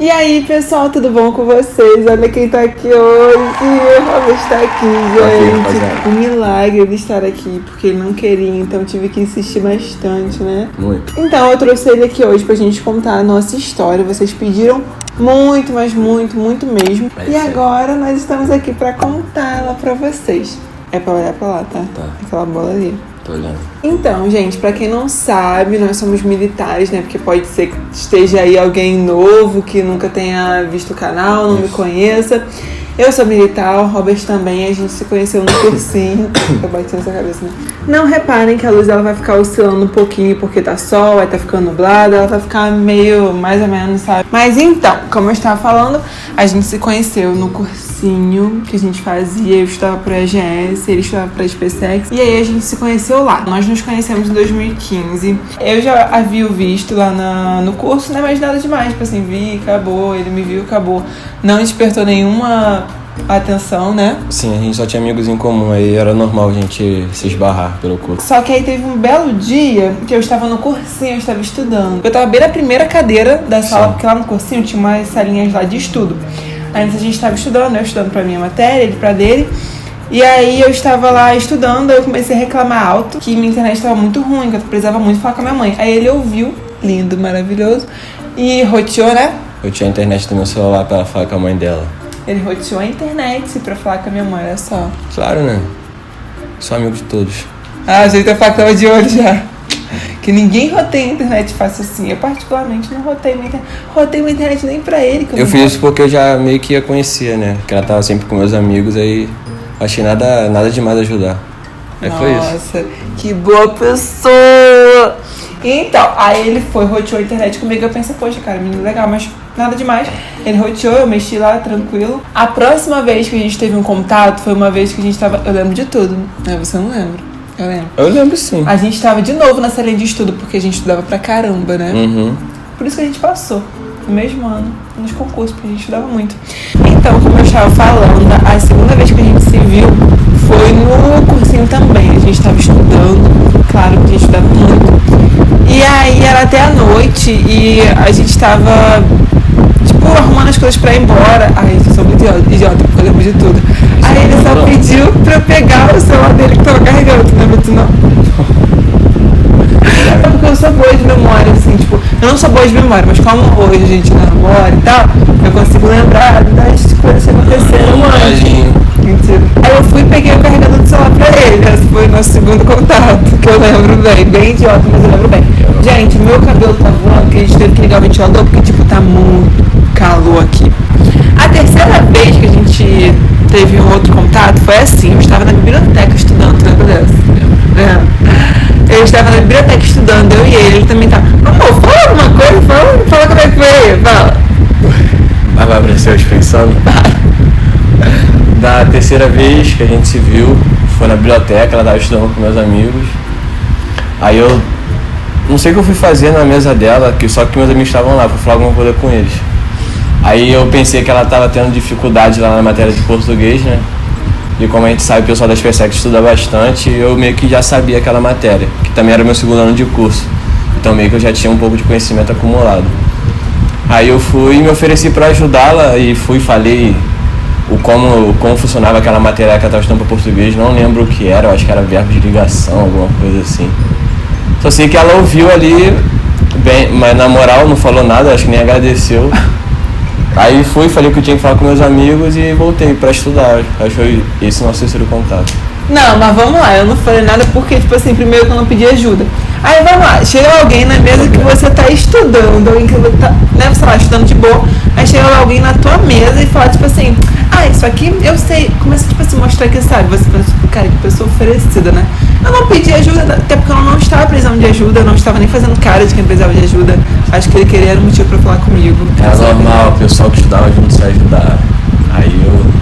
E aí, pessoal, tudo bom com vocês? Olha quem tá aqui hoje. O Robert tá aqui, gente. Um milagre ele estar aqui, porque ele não queria, então tive que insistir bastante, né? Muito. Então eu trouxe ele aqui hoje pra gente contar a nossa história. Vocês pediram muito, mas muito mesmo. E agora nós estamos aqui pra contar ela pra vocês. É pra olhar pra lá, tá? Tá. Aquela bola ali. Tô olhando. Então, gente, pra quem não sabe, nós somos militares, né? Porque pode ser que esteja aí alguém novo que nunca tenha visto o canal, não me conheça. Eu sou militar, o Robert também, a gente se conheceu no cursinho. Eu bati nessa cabeça, né? Não reparem que a luz ela vai ficar oscilando um pouquinho porque tá sol, vai tá ficando nublada, ela vai ficar meio, mais ou menos, sabe? Mas então, como eu estava falando, a gente se conheceu no cursinho que a gente fazia, eu estudava pra EGS, ele estudava pra SpaceX, e aí a gente se conheceu lá. Nós nos conhecemos em 2015. Eu já havia o visto lá no curso, não é mais nada demais, tipo assim, vi, acabou, ele me viu, acabou. Não despertou nenhuma atenção, né? Sim, a gente só tinha amigos em comum, aí era normal a gente se esbarrar pelo curso. Só que aí teve um belo dia que eu estava no cursinho, eu estava estudando. Eu estava bem na primeira cadeira da sala, Sim. porque lá no cursinho tinha umas salinhas lá de estudo. Aí a gente estava estudando, eu estudando pra minha matéria, ele pra dele. E aí eu estava lá estudando, eu comecei a reclamar alto que minha internet estava muito ruim, que eu precisava muito falar com a minha mãe. Aí ele ouviu, lindo, maravilhoso, e roteou, né? Eu tinha a internet do meu celular pra ela falar com a mãe dela. Ele roteou a internet pra falar com a minha mãe, olha só. Claro, né? Sou amigo de todos. Ah, a gente tá tava de olho já. Que ninguém roteia a internet fácil assim. Eu particularmente não rotei minha internet. Rotei minha internet nem pra ele. Que Eu fiz isso porque eu já meio que a conhecia, né? Que ela tava sempre com meus amigos, aí achei nada demais ajudar. Aí foi isso. Nossa, que boa pessoa! Então, aí ele foi, roteou a internet comigo. Eu pensei, poxa, cara, menino legal, mas nada demais. Ele roteou, eu mexi lá, tranquilo. A próxima vez que a gente teve um contato foi uma vez que a gente tava... Eu lembro de tudo. Você não lembra? Eu lembro. Eu lembro sim. A gente tava de novo na salinha de estudo, porque a gente estudava pra caramba, né? Uhum. Por isso que a gente passou no mesmo ano, nos concursos, porque a gente estudava muito. Então, como eu estava falando, a segunda vez que a gente se viu foi no cursinho também. A gente estava estudando, claro que a gente estudava muito. E aí era até a noite e a gente estava, tipo, arrumando as coisas pra ir embora. Ai, eu sou muito idiota, porque eu lembro de tudo. Aí ele só pediu pra eu pegar o celular dele que tava carregando, tu lembra disso não? É porque eu sou boa de memória, assim, tipo, eu não sou boa de memória, mas como hoje a gente namora e tal, eu consigo lembrar das coisas que aconteceram antes. Mentira. Aí eu fui e peguei o carregador do celular pra ele. Esse foi o nosso segundo contato, que eu lembro bem idiota, mas eu lembro bem. Gente, meu cabelo tá voando, que a gente teve que ligar o ventilador, porque tipo, tá muito calor aqui. A terceira vez que a gente teve um outro contato foi assim, eu estava na biblioteca estudando, lembra dessa? Eu estava na biblioteca estudando, eu e ele também tava. Amor, fala alguma coisa, fala como é que foi, fala. Mas vai aparecer hoje pensando. Da terceira vez que a gente se viu, foi na biblioteca, ela tava estudando com meus amigos. Aí eu não sei o que eu fui fazer na mesa dela, só que meus amigos estavam lá, fui falar alguma coisa com eles. Aí eu pensei que ela tava tendo dificuldade lá na matéria de português, né? E como a gente sabe, o pessoal da SpaceX estuda bastante, eu meio que já sabia aquela matéria, que também era meu segundo ano de curso. Então meio que eu já tinha um pouco de conhecimento acumulado. Aí eu fui e me ofereci para ajudá-la e falei como funcionava aquela matéria que ela estava estudando para português. Não lembro o que era, eu acho que era verbo de ligação, alguma coisa assim. Só sei que ela ouviu ali, bem, mas na moral não falou nada, acho que nem agradeceu. Aí falei que eu tinha que falar com meus amigos e voltei pra estudar. Acho que foi esse nosso terceiro contato. Não, mas vamos lá, eu não falei nada porque, tipo assim, primeiro que eu não pedi ajuda. Aí vamos lá, chega alguém na mesa que você tá estudando, alguém que tá, né, sei lá, estudando de boa, aí chega alguém na tua mesa e fala, tipo assim, isso aqui eu sei, começa, tipo assim, mostrar que sabe, você pensa, cara, que pessoa oferecida, né? Eu não pedi ajuda, até porque eu não estava precisando de ajuda, eu não estava nem fazendo cara de quem precisava de ajuda, acho que ele queria era um motivo pra falar comigo. Era normal, o pessoal que estudava junto se ajudar, aí eu...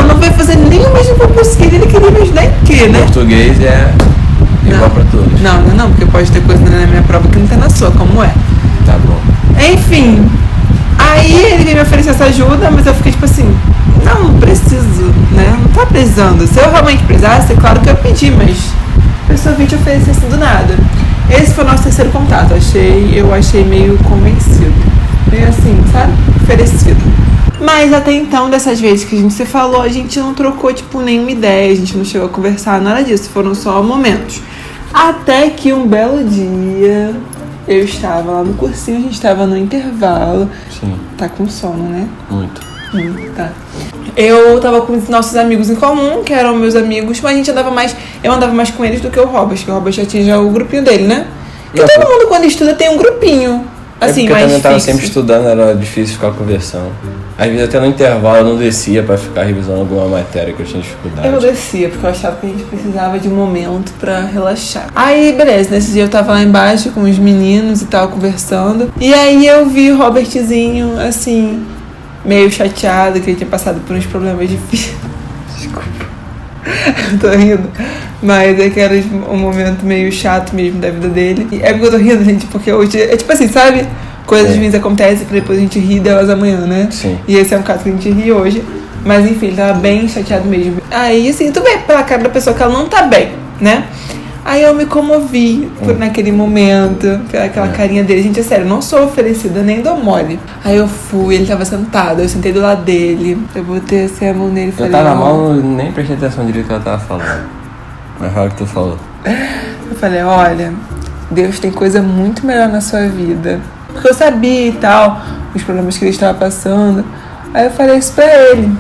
Não vai fazer nem o mesmo concurso que ele queria me ajudar em quê, né? Português é igual pra todos. Não, porque pode ter coisa na minha prova que não tem na sua, como é. Tá bom. Enfim, aí ele veio me oferecer essa ajuda, mas eu fiquei tipo assim, não preciso, né? Não tá precisando. Se eu realmente precisasse, é claro que eu pedi, mas a pessoa veio te oferecer assim do nada. Esse foi o nosso terceiro contato, eu achei meio convencido. meio assim, sabe? Oferecido. Mas até então, dessas vezes que a gente se falou, a gente não trocou, tipo, nenhuma ideia, a gente não chegou a conversar, nada disso, foram só momentos. Até que um belo dia, eu estava lá no cursinho, a gente estava no intervalo. Sim. Tá com sono, né? Muito. Tá. Eu tava com os nossos amigos em comum, que eram meus amigos, mas a gente andava mais. Eu andava mais com eles do que o Robert, que o Robert já tinha o grupinho dele, né? Porque todo mundo, quando estuda, tem um grupinho. Assim, porque mais eu também tava difícil. sempre estudando, era difícil ficar conversando. Às vezes até no intervalo eu não descia pra ficar revisando alguma matéria que eu tinha dificuldade. Eu descia, porque eu achava que a gente precisava de um momento pra relaxar. Aí, beleza, nesse dia eu tava lá embaixo com os meninos e tal, conversando. E aí eu vi o Robertzinho, assim, meio chateado, que ele tinha passado por uns problemas difíceis. Desculpa. Eu tô rindo. Mas é que era um momento meio chato mesmo da vida dele. E é porque eu tô rindo, gente, porque hoje... É tipo assim, sabe? Coisas ruins acontecem pra depois a gente rir delas amanhã, né? Sim. E esse é um caso que a gente ri hoje. Mas enfim, ele tava bem chateado mesmo. Aí, assim, tu vê pela cara da pessoa que ela não tá bem, né? Aí eu me comovi naquele momento, pelaquela carinha dele. Gente, é sério, eu não sou oferecida, nem dou mole. Aí eu fui, ele tava sentado, eu sentei do lado dele. Eu botei assim a mão nele e falei... Eu tava mal, nem prestei atenção direito no que ela tava falando. Mas fala o que tu falou. Eu falei, olha, Deus tem coisa muito melhor na sua vida. Porque eu sabia e tal, os problemas que ele estava passando. Aí eu falei isso pra ele.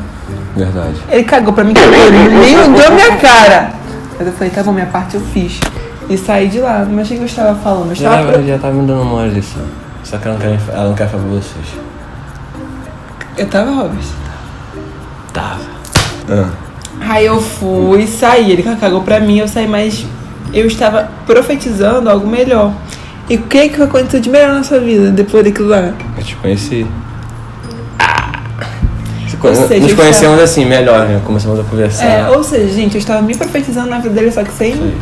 Verdade. Ele cagou pra mim, ele nem olhou a minha cara. Mas eu falei, tá bom, minha parte eu fiz. E saí de lá. Não achei que eu estava falando. Eu estava Já tava me dando uma lição. Só que ela não quer falar pra vocês. Eu tava, Robert. Tava. Aí eu fui, saí. Ele cagou pra mim, eu saí, mas eu estava profetizando algo melhor. E o que aconteceu de melhor na sua vida depois daquilo lá? Eu te conheci. Ou seja, Nos conhecemos assim, melhor, né? Começamos a conversar. Ou seja, gente, eu estava me profetizando na vida dele, só que sem... Sim.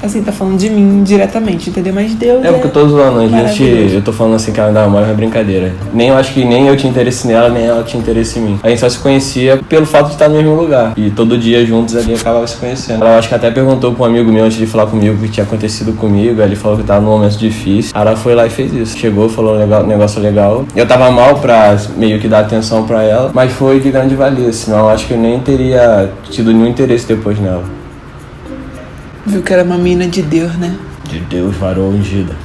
Assim, tá falando de mim diretamente, entendeu? Mas Deus É porque eu tô zoando, a gente, maravilhoso. eu tô falando assim que ela dava mole, é brincadeira. Eu acho que nem eu tinha interesse nela, nem ela tinha interesse em mim. A gente só se conhecia pelo fato de estar no mesmo lugar. E todo dia juntos ali acabava se conhecendo. Ela acho que até perguntou pra um amigo meu antes de falar comigo o que tinha acontecido comigo. Aí ele falou que tava num momento difícil. Aí ela foi lá e fez isso. Chegou, falou um negócio legal. Eu tava mal pra meio que dar atenção pra ela, mas foi de grande valia, senão eu acho que eu nem teria tido nenhum interesse depois nela. Viu que era uma mina de Deus, né? De Deus, varou ungida.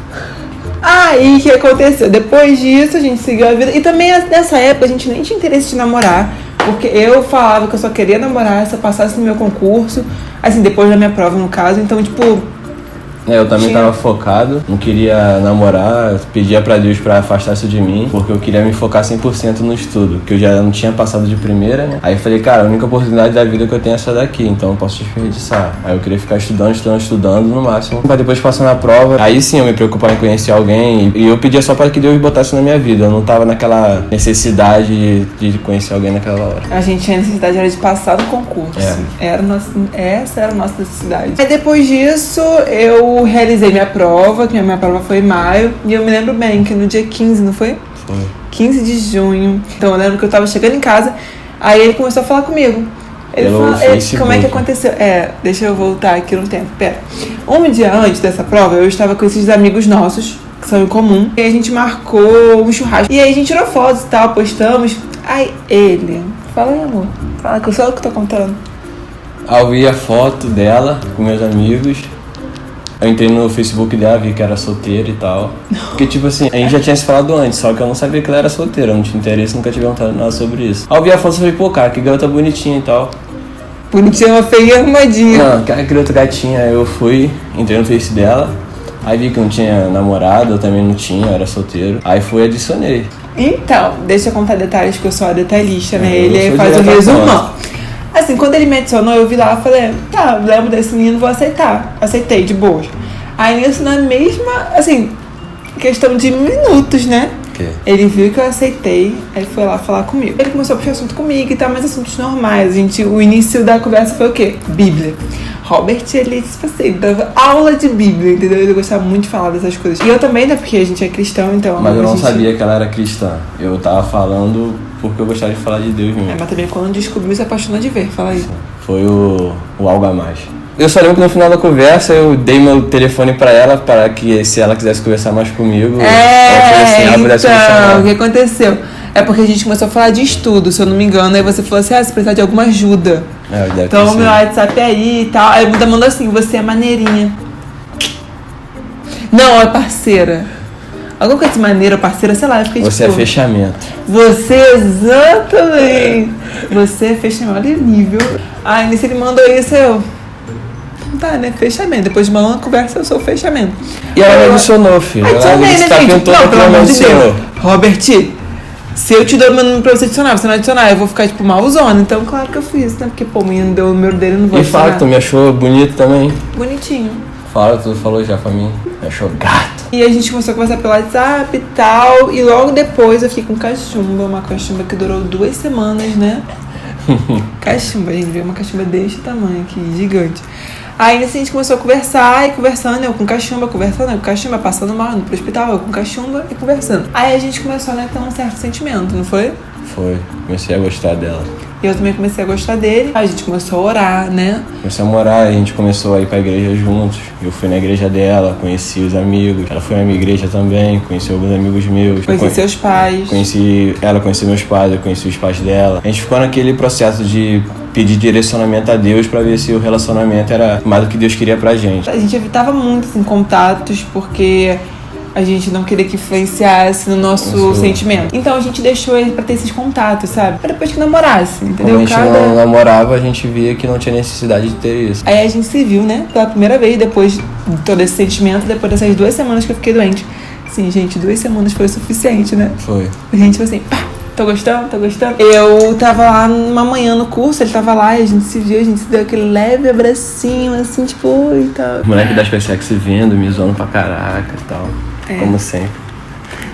Aí, o que aconteceu? Depois disso, a gente seguiu a vida. E também, nessa época, a gente nem tinha interesse de namorar. Porque eu falava que eu só queria namorar se eu passasse no meu concurso. Assim, depois da minha prova, no caso. Então, tipo... Eu também tava focado, não queria namorar, pedia pra Deus pra afastar isso de mim, porque eu queria me focar 100% no estudo, que eu já não tinha passado de primeira, né? Aí eu falei, cara, a única oportunidade da vida que eu tenho é essa daqui, então eu posso desperdiçar. Aí eu queria ficar estudando no máximo, pra depois passar na prova. Aí sim eu me preocupava em conhecer alguém, e eu pedia só pra que Deus botasse na minha vida, eu não tava naquela necessidade de conhecer alguém naquela hora. A gente tinha necessidade era de passar no concurso. Essa era a nossa necessidade. Aí depois disso, eu realizei minha prova, que minha prova foi em maio. E eu me lembro bem que no dia 15, não foi? Foi. 15 de junho. Então eu lembro que eu tava chegando em casa, aí ele começou a falar comigo. Ele falou, como é que aconteceu? Deixa eu voltar aqui no tempo, pera. Um dia antes dessa prova, eu estava com esses amigos nossos, que são em comum, e a gente marcou um churrasco. E aí a gente tirou fotos e tal, postamos. Aí ele... Fala aí, amor. Fala que eu sou eu que tô contando. Aí eu vi a foto dela com meus amigos. Eu entrei no Facebook dela, vi que era solteira e tal. Porque, tipo assim, a gente já tinha se falado antes, só que eu não sabia que ela era solteira, eu não tinha interesse, nunca tive vontade nada sobre isso. Aí eu vi a foto e falei, pô, cara, que garota bonitinha e tal. Bonitinha, uma feia arrumadinha. Não, que garota gatinha. Eu fui, entrei no Face dela, aí vi que não tinha namorado, eu também não tinha, eu era solteiro. Aí fui e adicionei. Então, deixa eu contar detalhes, que eu sou a detalhista, né? Eu Ele sou faz o direto ao resumão. Assim, quando ele me adicionou, eu vi lá e falei, tá, lembro desse menino, vou aceitar. Aceitei, de boa. Aí nisso, na mesma, assim, questão de minutos, né? Que? Ele viu que eu aceitei, aí foi lá falar comigo. Ele começou a puxar assunto comigo e tal, mas assuntos normais. O início da conversa foi o quê? Bíblia. Robert, ele, tipo assim, dava aula de Bíblia, entendeu? Ele gostava muito de falar dessas coisas. E eu também, né? Porque a gente é cristão, então... Mas eu não sabia que ela era cristã. Eu tava falando porque eu gostava de falar de Deus mesmo. Mas também quando descobriu, se apaixonou de ver. Fala aí. foi o algo a mais. Eu só lembro que no final da conversa eu dei meu telefone pra ela, para que se ela quisesse conversar mais comigo, então, o que aconteceu? É porque a gente começou a falar de estudo, se eu não me engano, aí você falou assim, se precisar de alguma ajuda. Então meu WhatsApp aí e tal, aí eu mandou assim, você é maneirinha. Não, é parceira. Alguma coisa de maneira, parceira, sei lá, eu fiquei Você é fechamento. Você, exatamente. Você é fechamento, olha o nível. Aí nisso ele mandou isso, eu... Tá, né? Fechamento. Depois de uma longa conversa, eu sou fechamento. E ela me adicionou, filho. Adicionei, né, gente? Não, pelo amor de Deus. Robert, se eu te dou meu número pra você adicionar, você não adicionar, eu vou ficar, tipo, malzona. Então, claro que eu fiz, né? Porque, pô, o menino deu o número dele, eu não vou adicionar. E fala que tu me achou bonito também. Bonitinho. Fala, tu falou já pra mim. Me achou gato. E a gente começou a conversar pelo WhatsApp e tal. E logo depois eu fiquei com cachumba. Uma cachumba que durou 2 semanas, né? Cachumba, gente. Veio uma cachumba deste tamanho aqui, gigante. Aí assim, a gente começou a conversar e conversando, eu com cachumba, conversando, eu com cachumba, passando mal, indo pro hospital, eu com cachumba e conversando. Aí a gente começou, né, a ter um certo sentimento, não foi? Foi, comecei a gostar dela. E eu também comecei a gostar dele. Aí a gente começou a orar, né? Comecei a morar, a gente começou a ir pra igreja juntos. Eu fui na igreja dela, conheci os amigos. Ela foi na minha igreja também, conheci alguns amigos meus. Conheci seus pais. Ela conheceu meus pais, eu conheci os pais dela. A gente ficou naquele processo de pedir direcionamento a Deus pra ver se o relacionamento era mais do que Deus queria pra gente. A gente evitava muito, assim, contatos, porque a gente não queria que influenciasse no nosso sentimento. Então a gente deixou ele pra ter esses contatos, sabe? Pra depois que namorasse, entendeu? Quando a gente não namorava, a gente via que não tinha necessidade de ter isso. Aí a gente se viu, né? Pela primeira vez, depois de todo esse sentimento, depois dessas 2 semanas que eu fiquei doente. Sim, gente, 2 semanas foi o suficiente, né? Foi. A gente foi assim, pá, tô gostando. Eu tava lá numa manhã no curso, ele tava lá e a gente se viu, a gente se deu aquele leve abracinho, assim, tipo, oi e tal. O moleque da SpaceX se vendo, me zoando pra caraca e tal. Como sempre.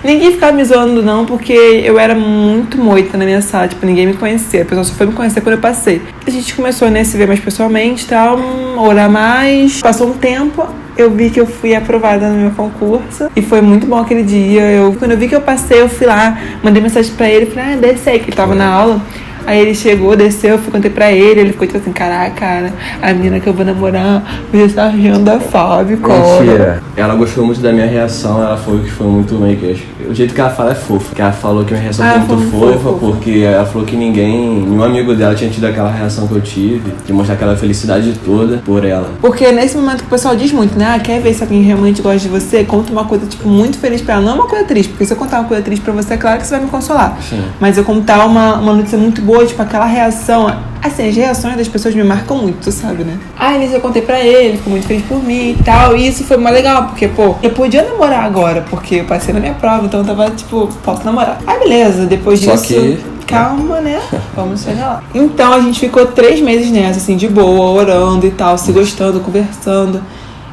Ninguém ficava me zoando não, porque eu era muito moita na minha sala, tipo, ninguém me conhecia. A pessoa só foi me conhecer quando eu passei. A gente começou, né, a se ver mais pessoalmente e tal, orar mais. Passou um tempo, eu vi que eu fui aprovada no meu concurso. E foi muito bom aquele dia. Quando eu vi que eu passei, eu fui lá, mandei mensagem pra ele, falei, desce aí, que ele tava na aula. Aí ele chegou, desceu, eu contei pra ele ficou tipo assim, caraca, cara, a menina que eu vou namorar vai ser a Agenda Fábio, cara. Mentira. Ela gostou muito da minha reação, ela falou que foi muito meio que... O jeito que ela fala é fofo, que ela falou que minha reação foi muito fofa, porque ela falou que nenhum amigo dela tinha tido aquela reação que eu tive, de mostrar aquela felicidade toda por ela. Porque nesse momento que o pessoal diz muito, né, quer ver se alguém realmente gosta de você, conta uma coisa, tipo, muito feliz pra ela, não uma coisa triste, porque se eu contar uma coisa triste pra você, é claro que você vai me consolar. Sim. Mas eu contar uma notícia muito boa, tipo, aquela reação, assim, as reações das pessoas me marcam muito, tu sabe, né? Aí nisso eu contei pra ele, ficou muito feliz por mim e tal, e isso foi mais legal, porque, pô, eu podia namorar agora, porque eu passei na minha prova, então eu tava, tipo, posso namorar. Aí beleza, depois disso... Só que... Calma, né? Vamos chegar lá. Então a gente ficou 3 meses nessa, assim, de boa, orando e tal, se gostando, conversando.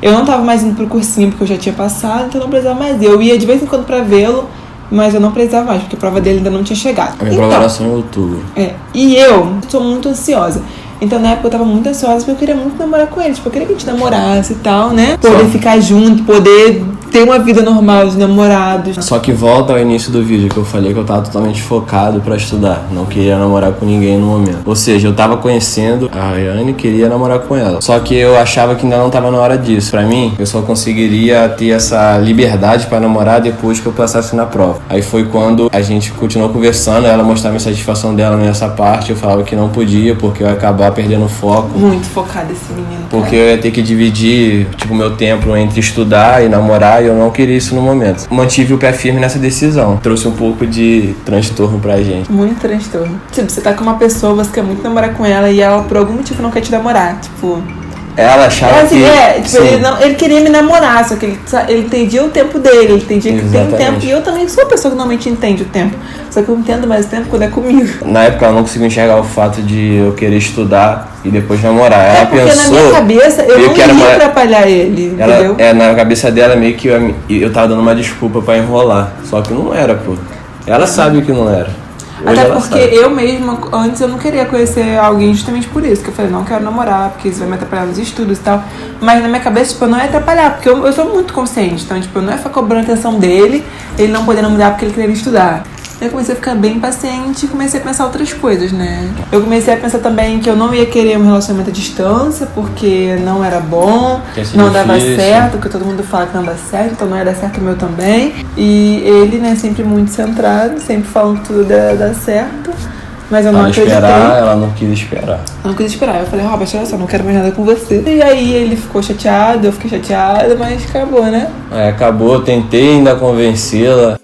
Eu não tava mais indo pro cursinho, porque eu já tinha passado, então não precisava mais. Eu ia de vez em quando pra vê-lo, mas eu não precisava mais, porque a prova dele ainda não tinha chegado. A minha prova era só em outubro. E eu sou muito ansiosa. Então, na época, eu tava muito ansiosa porque eu queria muito namorar com ele. Tipo, eu queria que a gente namorasse e tal, né? Poder ficar junto, poder ter uma vida normal de namorados. Só que volta ao início do vídeo que eu falei que eu tava totalmente focado pra estudar. Não queria namorar com ninguém no momento. Ou seja, eu tava conhecendo a Rayane e queria namorar com ela. Só que eu achava que ainda não tava na hora disso. Pra mim, eu só conseguiria ter essa liberdade pra namorar depois que eu passasse na prova. Aí foi quando a gente continuou conversando, ela mostrava a insatisfação dela nessa parte. Eu falava que não podia porque eu ia acabar perdendo o foco. Muito focado esse menino, cara. Porque eu ia ter que dividir, tipo, meu tempo entre estudar e namorar, e eu não queria isso no momento. Mantive o pé firme nessa decisão. Trouxe um pouco de transtorno pra gente. Muito transtorno. Tipo, você tá com uma pessoa, você quer muito namorar com ela e ela por algum motivo não quer te namorar. Tipo... Ela achava assim, que... tipo, ele queria me namorar, só que ele entendia o tempo dele, ele entendia que tem um tempo. E eu também sou a pessoa que normalmente entende o tempo. Só que eu entendo mais o tempo quando é comigo. Na época ela não conseguiu enxergar o fato de eu querer estudar e depois namorar. Ela porque pensou... na minha cabeça eu não ia atrapalhar ele, entendeu? Na cabeça dela meio que eu tava dando uma desculpa pra enrolar. Só que não era, pô. Ela sabe que não era. Hoje até porque eu mesma, antes eu não queria conhecer alguém justamente por isso. Que eu falei, não quero namorar, porque isso vai me atrapalhar nos estudos e tal. Mas na minha cabeça, tipo, eu não ia atrapalhar, porque eu sou muito consciente. Então, tipo, eu não ia ficar cobrando a atenção dele, ele não podendo mudar porque ele queria estudar. Eu comecei a ficar bem paciente e comecei a pensar outras coisas, né? Eu comecei a pensar também que eu não ia querer um relacionamento à distância, porque não era bom, não dava certo, porque todo mundo fala que não dá certo, então não ia dar certo o meu também. E ele, né, sempre muito centrado, sempre falando que tudo ia dar certo. Mas eu não acreditei. Ela não quis esperar. Eu não quis esperar. Eu falei, Robert, olha só, não quero mais nada com você. E aí ele ficou chateado, eu fiquei chateada, mas acabou, né? Acabou, tentei ainda convencê-la.